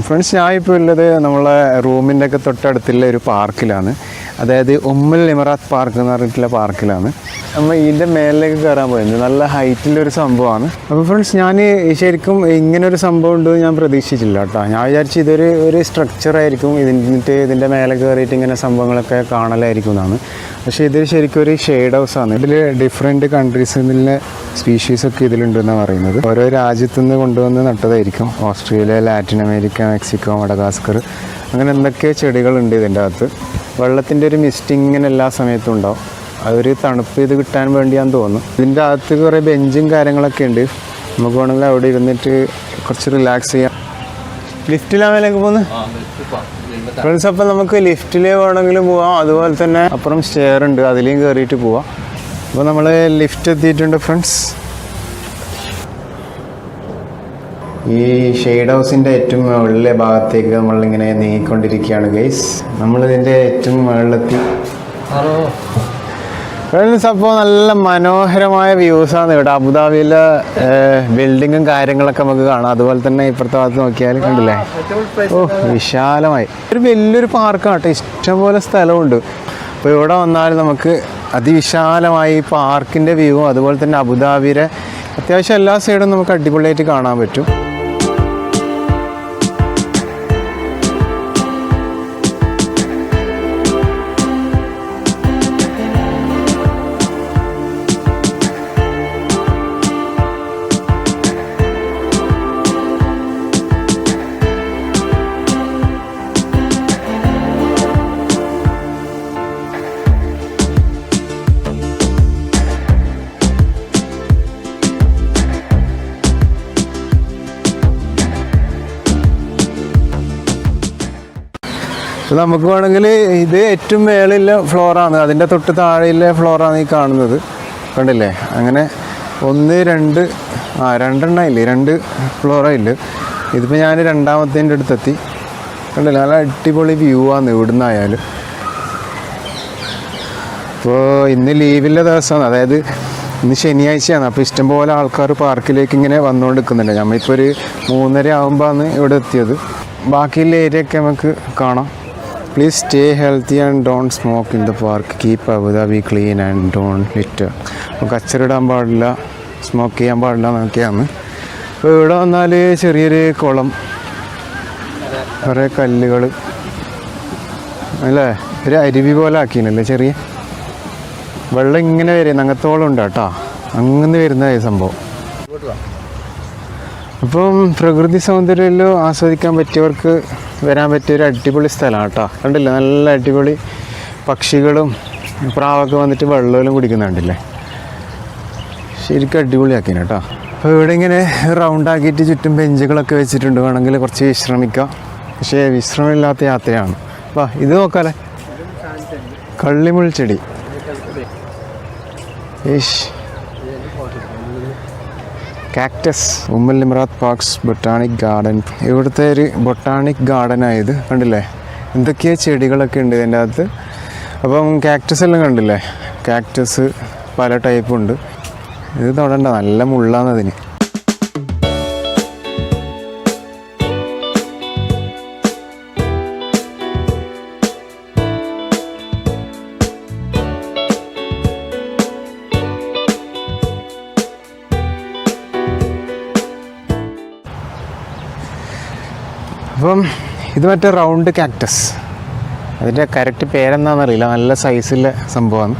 Friends, ഞാനിപ്പോൾ ഉള്ളത് നമ്മളെ റൂമിൻ്റെ ഒക്കെ തൊട്ടടുത്തുള്ള ഒരു പാർക്കിലാണ്. അതായത് ഉമ്മുൽ ഇമറാത്ത് പാർക്ക് എന്ന് പറഞ്ഞിട്ടുള്ള പാർക്കിലാണ്. നമ്മൾ ഇതിൻ്റെ മേലിലേക്ക് കയറാൻ പോയത്. നല്ല ഹൈറ്റിലൊരു സംഭവമാണ്. അപ്പോൾ ഫ്രണ്ട്സ്, ഞാൻ ശരിക്കും ഇങ്ങനൊരു സംഭവം ഉണ്ടെന്ന് ഞാൻ പ്രതീക്ഷിച്ചില്ല കേട്ടോ. ഞാൻ വിചാരിച്ചു ഇതൊരു സ്ട്രക്ചറായിരിക്കും, ഇതിൻ്റെ മേലെ കയറിയിട്ട് ഇങ്ങനെ സംഭവങ്ങളൊക്കെ കാണലായിരിക്കും എന്നാണ്. പക്ഷേ ഇത് ശരിക്കും ഒരു ഷെയ്ഡ് ഹൗസാണ്. ഇതിൽ ഡിഫറെൻറ്റ് കൺട്രീസിൽ നിന്നുള്ള സ്പീഷീസൊക്കെ ഇതിലുണ്ടെന്നാണ് പറയുന്നത്. ഓരോ രാജ്യത്തു നിന്ന് കൊണ്ടുവന്ന് നട്ടതായിരിക്കും. Australia, Latin America, Mexico, Madagascar, അങ്ങനെ എന്തൊക്കെ ചെടികളുണ്ട് ഇതിൻ്റെ അകത്ത്. വെള്ളത്തിൻ്റെ ഒരു മിസ്റ്റിങ് ഇങ്ങനെ എല്ലാ സമയത്തും ഉണ്ടാവും. അതൊരു തണുപ്പ് ഇത് കിട്ടാൻ വേണ്ടിയാണെന്ന് തോന്നുന്നു. ഇതിൻ്റെ അകത്ത് കുറേ ബെഞ്ചും കാര്യങ്ങളൊക്കെ ഉണ്ട്. നമുക്ക് വേണമെങ്കിൽ അവിടെ ഇരുന്നിട്ട് കുറച്ച് റിലാക്സ് ചെയ്യാം. ലിഫ്റ്റിലാമേലേക്ക് പോകുന്നു ഫ്രണ്ട്സ്. അപ്പം നമുക്ക് ലിഫ്റ്റിൽ വേണമെങ്കിലും പോവാം, അതുപോലെ തന്നെ അപ്പുറം സ്റ്റെയർ ഉണ്ട്, അതിലേയും കയറിയിട്ട് പോവാം. അപ്പോൾ നമ്മൾ ലിഫ്റ്റ് എത്തിയിട്ടുണ്ട് ഫ്രണ്ട്സ്. ഈ ഷെയ്ഡ് ഹൗസിൻ്റെ ഏറ്റവും മുകളിലെ ഭാഗത്തേക്ക് നമ്മളിങ്ങനെ നീങ്ങിക്കൊണ്ടിരിക്കുകയാണ് ഗൈസ്. നമ്മളിതിൻ്റെ ഏറ്റവും മുകളിലെത്തി ഫ്രണ്ട്സ്. അപ്പോൾ നല്ല മനോഹരമായ വ്യൂസാണ് ഇവിടെ. അബുദാബിയിലെ ബിൽഡിങ്ങും കാര്യങ്ങളൊക്കെ നമുക്ക് കാണാം. അതുപോലെ തന്നെ ഇപ്പുറത്തെ ഭാഗത്ത് നോക്കിയാൽ കണ്ടില്ലേ, ഓ വിശാലമായി ഒരു വലിയൊരു പാർക്കാണ് കേട്ടോ. ഇഷ്ടംപോലെ സ്ഥലമുണ്ട്. അപ്പോൾ ഇവിടെ വന്നാൽ നമുക്ക് അതിവിശാലമായി പാർക്കിൻ്റെ വ്യൂവും അതുപോലെ തന്നെ അബുദാബിയുടെ അത്യാവശ്യം എല്ലാ സൈഡും നമുക്ക് അടിപൊളിയായിട്ട് കാണാൻ പറ്റും. നമുക്ക് വേണമെങ്കിൽ ഇത് ഏറ്റവും മേളിലുള്ള ഫ്ലോറാണ്, അതിൻ്റെ തൊട്ട് താഴെയുള്ള ഫ്ലോറാണ് ഈ കാണുന്നത്. കണ്ടില്ലേ, അങ്ങനെ 1, 2 രണ്ടെണ്ണമില്ലേ, 2 ഫ്ലോറായില്ല. ഇതിപ്പോൾ ഞാൻ രണ്ടാമത്തേൻ്റെ അടുത്തെത്തി. കണ്ടില്ലേ, നല്ല അടിപൊളി വ്യൂ ആണ് ഇവിടുന്നായാലും. ഇപ്പോൾ ഇന്ന് ലീവില്ല ദിവസമാണ്, അതായത് ഇന്ന് ശനിയാഴ്ചയാണ്. അപ്പോൾ ഇഷ്ടംപോലെ ആൾക്കാർ പാർക്കിലേക്ക് ഇങ്ങനെ വന്നുകൊണ്ട് നിൽക്കുന്നുണ്ട്. നമ്മളിപ്പോൾ ഒരു 3:30 ആകുമ്പോഴാണ് ഇവിടെ എത്തിയത്. ബാക്കിയുള്ള ഏരിയയൊക്കെ നമുക്ക് കാണാം. Please stay healthy and don't smoke in the park. Keep Abu Dhabi clean and don't litre. അപ്പോൾ കച്ചറിടാൻ പാടില്ല, സ്മോക്ക് ചെയ്യാൻ പാടില്ല എന്നൊക്കെയാണ്. അപ്പോൾ ഇവിടെ വന്നാൽ ചെറിയൊരു കുളം, കുറേ കല്ലുകൾ അല്ലേ, ഒരു അരുവി പോലെ ആക്കിയല്ലേ, ചെറിയ വെള്ളം ഇങ്ങനെ വരുന്ന അങ്ങത്തോളം ഉണ്ട് കേട്ടോ. അങ്ങനെ വരുന്ന സംഭവം. അപ്പം പ്രകൃതി സൗന്ദര്യമെല്ലാം ആസ്വദിക്കാൻ പറ്റിയവർക്ക് വരാൻ പറ്റിയൊരു അടിപൊളി സ്ഥലമാണ് കേട്ടോ. കണ്ടില്ലേ, നല്ല അടിപൊളി പക്ഷികളും പ്രാവൊക്കെ വന്നിട്ട് വെള്ളമെല്ലാം കുടിക്കുന്നുണ്ടല്ലേ. ശരിക്കും അടിപൊളിയാക്കിന് കേട്ടോ. അപ്പോൾ ഇവിടെ ഇങ്ങനെ റൗണ്ടാക്കിയിട്ട് ചുറ്റും ബെഞ്ചുകളൊക്കെ വെച്ചിട്ടുണ്ട്. വേണമെങ്കിൽ കുറച്ച് വിശ്രമിക്കാം. പക്ഷേ വിശ്രമമില്ലാത്ത യാത്രയാണ്. വാ, ഇത് നോക്കാല്ലേ, കള്ളിമുൾ ചെടി. കാക്ടസ്, ഉമ്മുൽ ഇമറാത്ത് പാർക്സ് ബൊട്ടാണിക് ഗാർഡൻ. ഇവിടുത്തെ ഒരു ബൊട്ടാണിക് ഗാർഡനായത് കണ്ടില്ലേ, എന്തൊക്കെയോ ചെടികളൊക്കെ ഉണ്ട് ഇതിൻ്റെ അകത്ത്. അപ്പം കാക്ടസ് എല്ലാം കണ്ടില്ലേ, കാക്ടസ് പല ടൈപ്പുണ്ട്. ഇത് തൊടണ്ട, നല്ല മുള്ളാന്നതിന്. അപ്പം ഇത് മറ്റേ റൗണ്ട് കാക്ടസ്, അതിൻ്റെ കറക്റ്റ് പേരെന്താണെന്നറിയില്ല. നല്ല സൈസുള്ള സംഭവമാണ്.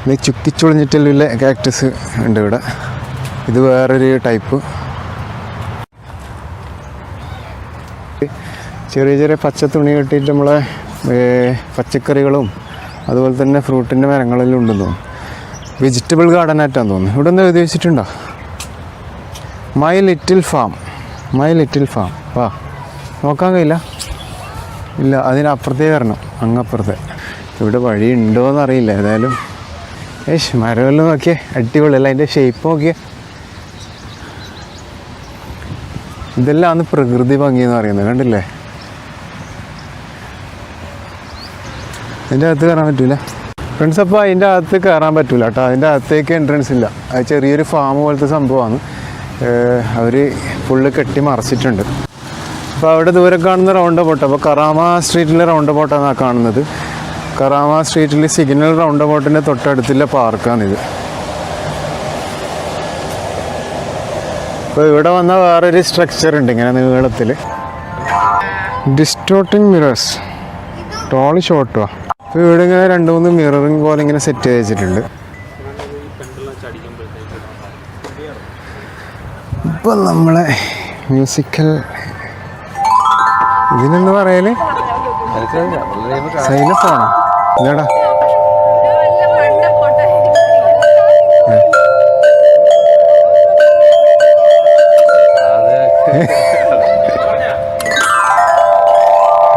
ഇത് ചുക്കിച്ചുളിഞ്ഞിട്ടുള്ള കാക്ടസ് ഉണ്ട് ഇവിടെ. ഇത് വേറൊരു ടൈപ്പ്. ചെറിയ ചെറിയ പച്ച തുണി കെട്ടിയിട്ട് നമ്മളെ പച്ചക്കറികളും അതുപോലെ തന്നെ ഫ്രൂട്ടിൻ്റെ മരങ്ങളെല്ലാം ഉണ്ടെന്ന് തോന്നുന്നു. വെജിറ്റബിൾ ഗാർഡനായിട്ടാന്ന് തോന്നുന്നു. ഇവിടെ ഒന്ന് എഴുതി വെച്ചിട്ടുണ്ടോ, my little farm. My little farm. വാ, നോക്കാൻ കഴിയില്ല, ഇല്ല, അതിനപ്പുറത്തേ വരണം, അങ്ങപ്പുറത്തെ. ഇവിടെ വഴി ഉണ്ടോയെന്ന് അറിയില്ല. ഏതായാലും മരമെല്ലാം നോക്കിയേ, അടിപൊളി അല്ല, അതിൻ്റെ ഷേപ്പ് നോക്കിയേ. ഇതെല്ലാം ആണ് പ്രകൃതി ഭംഗി എന്ന് പറയുന്നത്. കണ്ടില്ലേ, അതിൻ്റെ അകത്ത് കയറാൻ പറ്റൂല ഫ്രണ്ട്സ്. അപ്പോൾ അതിൻ്റെ അകത്ത് കയറാൻ പറ്റൂല കേട്ടോ. അതിൻ്റെ അകത്തേക്ക് എൻട്രൻസ് ഇല്ല. അത് ചെറിയൊരു ഫാം പോലത്തെ സംഭവമാണ്. അവർ ഫുള്ള് കെട്ടി മറച്ചിട്ടുണ്ട്. അപ്പോൾ അവിടെ ദൂരെ കാണുന്ന റൗണ്ട് ബോട്ട്, അപ്പോൾ കറാമ സ്ട്രീറ്റിലെ റൗണ്ട് ബോട്ടാണ് ആ കാണുന്നത്. കറാമ സ്ട്രീറ്റിൽ സിഗ്നൽ റൗണ്ട് ബോട്ടിൻ്റെ തൊട്ടടുത്തുള്ള പാർക്കാണിത്. അപ്പോൾ ഇവിടെ വന്ന വേറൊരു സ്ട്രക്ചർ ഉണ്ട് ഇങ്ങനെ നീളത്തിൽ, ഡിസ്റ്റോർട്ടിങ് മിറേഴ്സ്, ടോള് ഷോട്ടുവാ. അപ്പോൾ ഇവിടെ ഇങ്ങനെ 2-3 മിററിങ് പോലെ ഇങ്ങനെ സെറ്റ് ചെയ്ത് വെച്ചിട്ടുണ്ട്. ഇപ്പം നമ്മളെ മ്യൂസിക്കൽ ഇതിനെന്ന് പറയല് സൈലഫോണോ ഇല്ലടാ,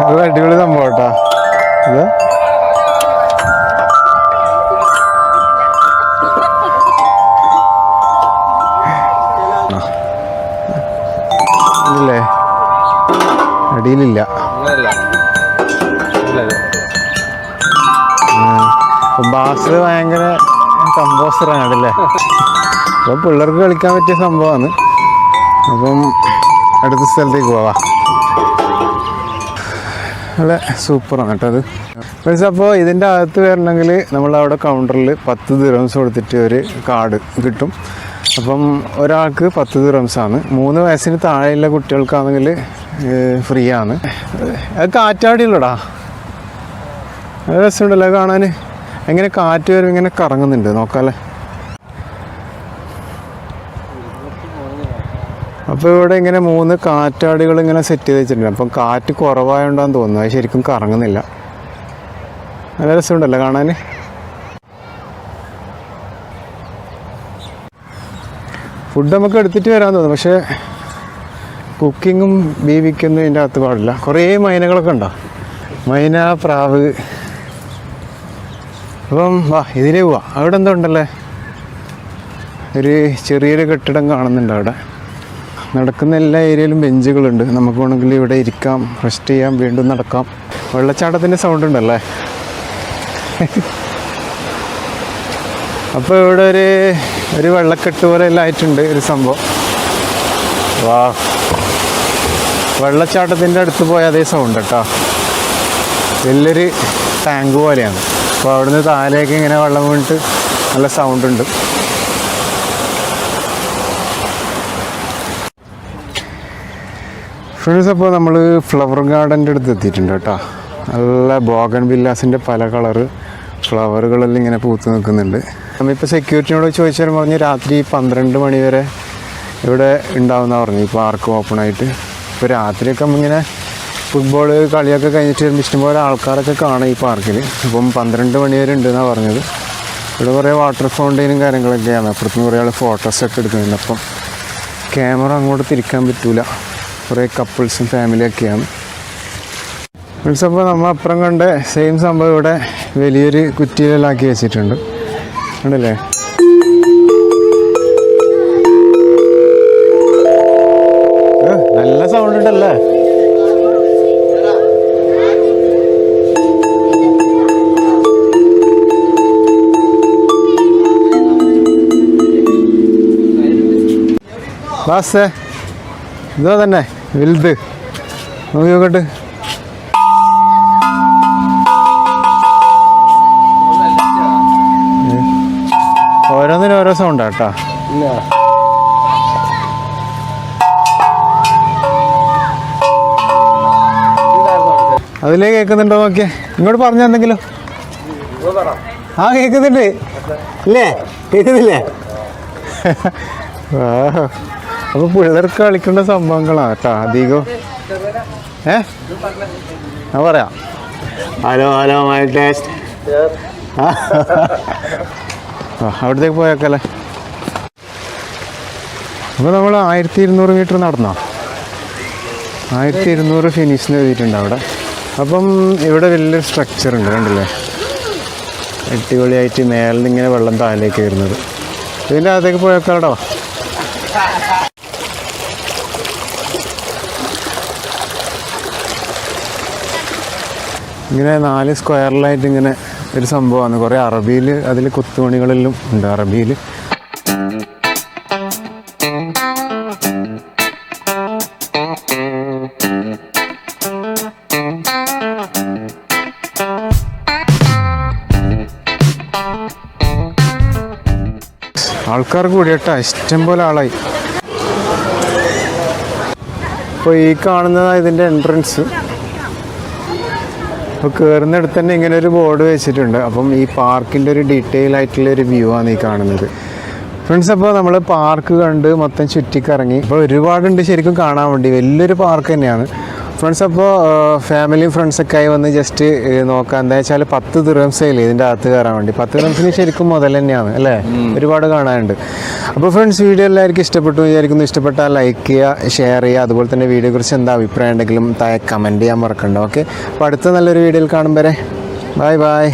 അത് അടിപൊളി സംഭവം കേട്ടോ ഇത്. ഇല്ലേ അടിയിലില്ല. ബാസ് ഭയങ്കര കമ്പോസറാണ് അല്ലേ. അപ്പം പിള്ളേർക്ക് കളിക്കാൻ പറ്റിയ സംഭവമാണ്. അപ്പം അടുത്ത സ്ഥലത്തേക്ക് പോവാ. നല്ല സൂപ്പറാണ് കേട്ടോ അത്. മീൻസ് അപ്പോൾ ഇതിൻ്റെ അകത്ത് വരണമെങ്കിൽ നമ്മളവിടെ കൗണ്ടറിൽ 10 ദിറംസ് കൊടുത്തിട്ട് ഒരു കാർഡ് കിട്ടും. അപ്പം ഒരാൾക്ക് 10 ദിറംസാണ്. 3 വയസ്സിന് താഴെയുള്ള കുട്ടികൾക്കാണെങ്കിൽ ഫ്രീ ആണ്. അത് കാറ്റാടിയുള്ളടാ, അത് രസമുണ്ടല്ലോ കാണാൻ. എങ്ങനെ കാറ്റ് വരും ഇങ്ങനെ കറങ്ങുന്നുണ്ട് നോക്കാമല്ലേ. അപ്പോൾ ഇവിടെ ഇങ്ങനെ 3 കാറ്റാടികൾ ഇങ്ങനെ സെറ്റ് ചെയ്ത് വെച്ചിട്ടുണ്ട്. അപ്പം കാറ്റ് കുറവായോണ്ടാന്ന് തോന്നുന്നു, അത് ശരിക്കും കറങ്ങുന്നില്ല. നല്ല രസമുണ്ടല്ലോ കാണാൻ. ഫുഡ് നമുക്ക് എടുത്തിട്ട് വരാൻ തോന്നുന്നു, പക്ഷേ കുക്കിങ്ങും ബീവിക്കൊന്നും ഇതിൻ്റെ അകത്ത് പാടില്ല. കുറേ മൈനകളൊക്കെ ഉണ്ടോ, മൈന, പ്രാവ്. അപ്പം വാ ഇതിലേ പോവാ. അവിടെ എന്തോ ഉണ്ടല്ലേ, ഒരു ചെറിയൊരു കെട്ടിടം കാണുന്നുണ്ട് അവിടെ. നടക്കുന്ന എല്ലാ ഏരിയയിലും ബെഞ്ചുകളുണ്ട്. നമുക്ക് വേണമെങ്കിൽ ഇവിടെ ഇരിക്കാം, റെസ്റ്റ് ചെയ്യാം, വീണ്ടും നടക്കാം. വെള്ളച്ചാട്ടത്തിൻ്റെ സൗണ്ട് ഉണ്ടല്ലേ. അപ്പോൾ ഇവിടെ ഒരു വെള്ളക്കെട്ട് പോലെ എല്ലാം ആയിട്ടുണ്ട് ഒരു സംഭവം. വാ, വെള്ളച്ചാട്ടത്തിൻ്റെ അടുത്ത് പോയ അതേ സൗണ്ട് കേട്ടോ. വലിയൊരു ടാങ്ക് പോലെയാണ്. അപ്പോൾ അവിടുന്ന് താഴേക്ക് ഇങ്ങനെ വെള്ളം വീണിട്ട് നല്ല സൗണ്ട് ഉണ്ട്. ഫ്രണ്ട്സ്, അപ്പോൾ നമ്മൾ ഫ്ലവർ ഗാർഡൻ്റെ അടുത്ത് എത്തിയിട്ടുണ്ട് കേട്ടോ. നല്ല ബോഗൺ വില്ലാസിൻ്റെ പല കളറ് ഫ്ലവറുകളെല്ലാം ഇങ്ങനെ പൂത്ത് നിൽക്കുന്നുണ്ട്. നമ്മളിപ്പോൾ സെക്യൂരിറ്റിനോട് ചോദിച്ചാൽ പറഞ്ഞ് രാത്രി 12 മണി വരെ ഇവിടെ ഉണ്ടാവുമെന്നാണ് പറഞ്ഞു ഈ പാർക്ക് ഓപ്പണായിട്ട്. ഇപ്പോൾ രാത്രിയൊക്കെ ഇങ്ങനെ ഫുട്ബോൾ കളിയൊക്കെ കഴിഞ്ഞിട്ട് വരുമ്പോൾ ഇഷ്ടംപോലെ ആൾക്കാരൊക്കെ കാണാം ഈ പാർക്കിൽ. അപ്പം 12 മണി വരെ ഉണ്ടെന്നാണ് പറഞ്ഞത്. ഇവിടെ കുറേ വാട്ടർ ഫൗണ്ടെയിനും കാര്യങ്ങളൊക്കെയാണ്. അപ്പുറത്തുനിന്ന് കുറേ ആൾ ഫോട്ടോസൊക്കെ എടുക്കുന്നുണ്ട്. അപ്പം ക്യാമറ അങ്ങോട്ട് തിരിക്കാൻ പറ്റില്ല. കുറേ കപ്പിൾസും ഫാമിലിയൊക്കെയാണ്. മീൻസ് അപ്പോൾ നമ്മൾ അപ്പുറം കണ്ട സെയിം സംഭവം ഇവിടെ വലിയൊരു കുറ്റിയിലാക്കി വെച്ചിട്ടുണ്ട്. ഉണ്ടല്ലേ, നല്ല സൗണ്ട് ഉണ്ടല്ലേ. ബാസേ ഇതോ തന്നെ വലുത് നോക്കി നോക്കട്ടെ. ഓരോന്നിനും ഓരോ സൗണ്ടാ കേട്ടോ. അതിലേ കേൾക്കുന്നുണ്ടോ നോക്കിയേ, ഇങ്ങോട്ട് പറഞ്ഞ എന്തെങ്കിലും. ആ കേൾക്കുന്നുണ്ട് ഇല്ലേ, കേൾക്കുന്നില്ലേ. അപ്പോൾ പിള്ളേർക്ക് കളിക്കേണ്ട സംഭവങ്ങളാണ് കേട്ടോ അധികം. ഞാൻ പറയാം, ഹലോ മൈ ടേസ്റ്റ്. അവിടത്തേക്ക് പോയേക്കല്ലേ. അപ്പോൾ നമ്മൾ 1200 മീറ്റർ നടന്നോ, 1200 ഫിനിഷിന് എഴുതിയിട്ടുണ്ട് അവിടെ. അപ്പം ഇവിടെ വലിയൊരു സ്ട്രക്ചർ ഉണ്ട് കണ്ടില്ലേ, അടിപൊളിയായിട്ട് മേലിൽ നിന്ന് ഇങ്ങനെ വെള്ളം താഴേക്ക് വരുന്നത്. ഇതിൻ്റെ അകത്തേക്ക് പോയേക്കാടോ. ഇങ്ങനെ 4 സ്ക്വയറിലായിട്ട് ഇങ്ങനെ ഒരു സംഭവമാണ്. കുറേ അറബിയിൽ അതിൽ കൊത്തുപണികളെല്ലാം ഉണ്ട് അറബിയിൽ. ആൾക്കാർ കൂടിയട്ടാ, ഇഷ്ടം പോലെ ആളായി. അപ്പോൾ ഈ കാണുന്നതാണ് ഇതിൻ്റെ എൻട്രൻസ്. അപ്പോൾ കയറുന്നിടത്ത് തന്നെ ഇങ്ങനെ ഒരു ബോർഡ് വെച്ചിട്ടുണ്ട്. അപ്പം ഈ പാർക്കിൻ്റെ ഒരു ഡീറ്റെയിൽ ആയിട്ടുള്ളൊരു വ്യൂ ആണ് ഈ കാണുന്നത് ഫ്രണ്ട്സ്. അപ്പോൾ നമ്മൾ പാർക്ക് കണ്ട് മൊത്തം ചുറ്റിക്കറങ്ങി. അപ്പോൾ ഒരുപാടുണ്ട് ശരിക്കും കാണാൻ വേണ്ടി, വലിയൊരു പാർക്ക് തന്നെയാണ് ഫ്രണ്ട്സ്. അപ്പോൾ ഫാമിലിയും ഫ്രണ്ട്സൊക്കെ ആയി വന്ന് ജസ്റ്റ് നോക്കാം. എന്താ വെച്ചാൽ 10 ദിർഹംസേലേ ഇതിൻ്റെ അകത്ത് കയറാൻ വേണ്ടി. 10 ദിർഹംസിന് ശരിക്കും മുതൽ തന്നെയാണ് അല്ലേ, ഒരുപാട് കാണാനുണ്ട്. അപ്പോൾ ഫ്രണ്ട്സ് വീഡിയോ എല്ലാവർക്കും ഇഷ്ടപ്പെട്ടു വിചാരിക്കുന്നു. ഇഷ്ടപ്പെട്ടാൽ ലൈക്ക് ചെയ്യുക, ഷെയർ ചെയ്യുക. അതുപോലെ തന്നെ വീഡിയോയെക്കുറിച്ച് എന്താ അഭിപ്രായം ഉണ്ടെങ്കിലും താഴെ കമൻറ്റ് ചെയ്യാൻ മറക്കണ്ട. ഓക്കെ, അപ്പോൾ അടുത്ത നല്ലൊരു വീഡിയോയിൽ കാണും വരെ ബൈ ബൈ.